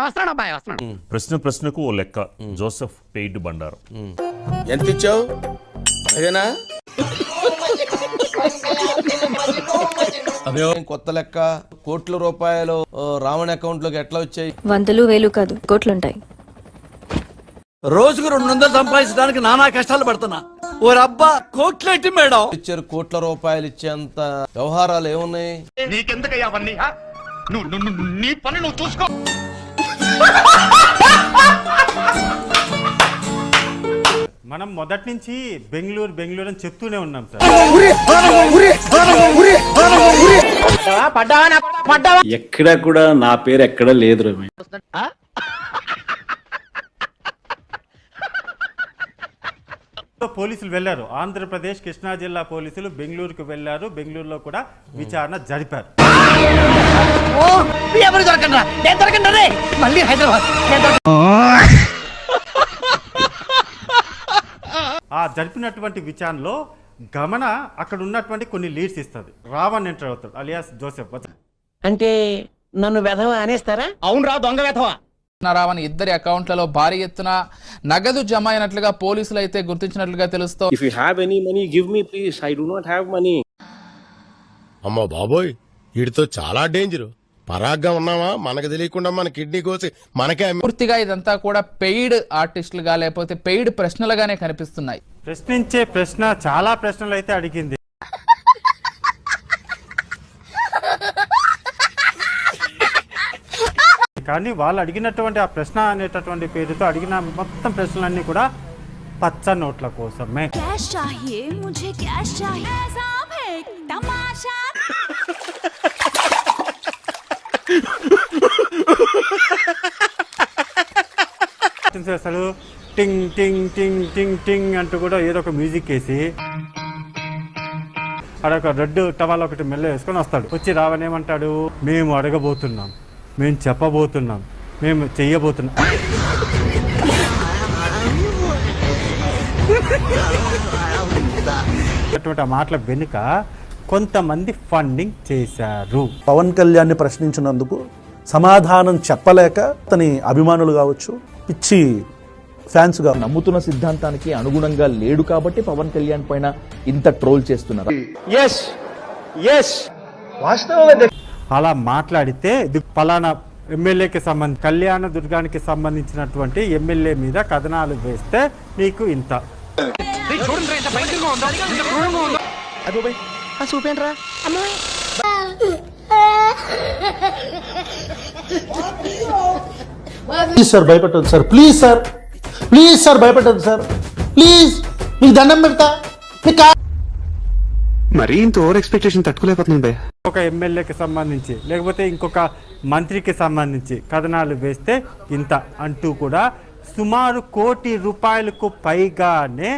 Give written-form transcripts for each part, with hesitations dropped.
వస్తున్నాడు అబ్బాయి వస్తున్నాడు. ప్రశ్నకు ఓ లెక్క. జోసెఫ్ పెయిడ్ బండారం ఎంత ఇచ్చావు? అదేనా కొత్త లెక్క. కోట్ల రూపాయలు రావణ్ అకౌంట్ లోకి ఎట్లా వచ్చాయి? వందలు వేలు కాదు, కోట్లుంటాయి. రోజుకు 200 సంపాదించడానికి నానా కష్టాలు పడుతున్నా. ఓ రబ్బా కోట్లేంటి మేడం ఇచ్చారు. కోట్ల రూపాయలు ఇచ్చేంత వ్యవహారాలు ఏమున్నాయి? నీకెందుకయ్యా అవన్నీ? నీ పని నువ్వు చూసుకో. మనం మొదటి నుంచి బెంగళూరు అని చెప్తూనే ఉన్నాం సార్. ఎక్కడ కూడా నా పేరు ఎక్కడ లేదు రవి. పోలీసులు వెళ్లారు, ఆంధ్రప్రదేశ్ కృష్ణా జిల్లా పోలీసులు బెంగళూరుకు వెళ్లారు. బెంగళూరులో కూడా విచారణ జరిపారు. ఆ జరిపినటువంటి విచారణలో గమన అక్కడ ఉన్నటువంటి కొన్ని లీడ్స్ ఇస్తుంది. రావణ్ ఎంటర్ అవుతాడు, అలియాస్ జోసెఫ్. అంటే నన్ను వెధవ అనేస్తారా? అవునరా దొంగ వెధవా. రావణ్ ఇద్దరి అకౌంట్లలో భారీ ఎత్తున నగదు జమ అయినట్లుగా పోలీసులు అయితే గుర్తించినట్లుగా తెలుస్తోంది. If you have any money give me please, I do not have money. అమ్మో బాబోయ్, వీడితో చాలా డేంజర్. పరాగ్గా ఉన్నావా, మనకు తెలియకుండా మన కిడ్నీ కోసి మనకే. పూర్తిగా ఇదంతా కూడా పెయిడ్ ఆర్టిస్టులుగా లేకపోతే పెయిడ్ ప్రశ్నలుగానే కనిపిస్తున్నాయి. ప్రశ్నించే ప్రశ్న చాలా ప్రశ్నలు అయితే అడిగింది. కానీ వాళ్ళు అడిగినటువంటి ఆ ప్రశ్న అనేటటువంటి పేరుతో అడిగిన మొత్తం ప్రశ్నలన్నీ కూడా పచ్చ నోట్ల కోసమే. అసలు టింగ్ టింగ్ టింగ్ టింగ్ టింగ్ అంటూ కూడా ఏదో ఒక మ్యూజిక్ వేసి అడొక రెడ్ టవాల్ ఒకటి మెల్ల వేసుకొని వస్తాడు. వచ్చి రావణ్ ఏమంటాడు? మేము అడగబోతున్నాం, మేము చెప్పబోతున్నాం, మేము చెయ్యబోతున్నాం. అటువంటి మాటల వెనుక కొంతమంది ఫండింగ్ చేశారు. పవన్ కళ్యాణ్ ని ప్రశ్నించినందుకు సమాధానం చెప్పలేక అతని అభిమానులు కావచ్చు, పిచ్చి ఫ్యాన్స్ గా నమ్ముతున్న సిద్ధాంతానికి అనుగుణంగా లేడు కాబట్టి పవన్ కళ్యాణ్ పైన ఇంత ట్రోల్ చేస్తున్నారు. అలా మాట్లాడితే ఇది పలానా ఎమ్మెల్యేకి సంబంధించి కళ్యాణ దుర్గానికి సంబంధించినటువంటి ఎమ్మెల్యే మీద కథనాలు వేస్తే నీకు ఇంత. చూపేంట్రా ప్లీజ్ సార్ భయపెట్టదు sir, please sir, please sir భయపెట్టదు సార్, ప్లీజ్ మీకు దండం పెడతా. మరి ఇంత ఓవర్ ఎక్స్పెక్టేషన్ తట్టుకోలేకపోతుంది. ఒక ఎమ్మెల్యేకి సంబంధించి లేకపోతే ఇంకొక మంత్రికి సంబంధించి కథనాలు వేస్తే ఇంత అంటూ కూడా సుమారు ₹1 కోటి పైగానే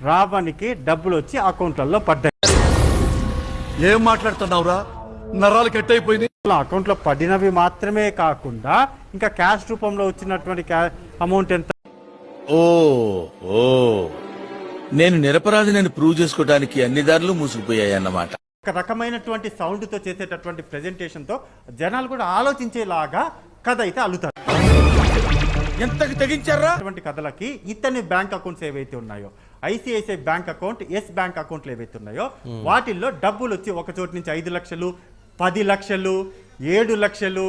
రావణ్కి డబ్బులు వచ్చి అకౌంట్లలో పడ్డాయి. ఏం మాట్లాడుతున్నావురా? నరాలు కట్ అయిపోయింది. అకౌంట్లో పడినవి మాత్రమే కాకుండా ఇంకా క్యాష్ రూపంలో వచ్చినటువంటి అమౌంట్ ఎంత? నేను నిరపరాధి నేను ప్రూవ్ చేసుకోవడానికి అన్ని దారులు మూసుకుపోయాయి అన్నమాట. ఒక రకమైనటువంటి సౌండ్ తో చేసేటటువంటి ప్రెజెంటేషన్ తో జనాలు కూడా ఆలోచించేలాగా కథ అయితే అల్లుతారు. ఎంతకి తెగించారా? అటువంటి కథలకి ఇతని బ్యాంక్ అకౌంట్స్ ఏవైతే ఉన్నాయో, ICICI bank account, Yes Bank అకౌంట్లు ఏవైతే ఉన్నాయో వాటిల్లో డబ్బులు వచ్చి ఒక చోటు నుంచి 5 లక్షలు, 10 లక్షలు, 7 లక్షలు.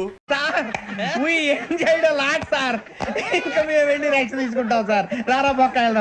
ఏం చేయడం లాట్ సార్, ఇంకా మేము వెళ్ళి రైట్స్ తీసుకుంటాం సార్. రారా పక్క వెళ్దాం.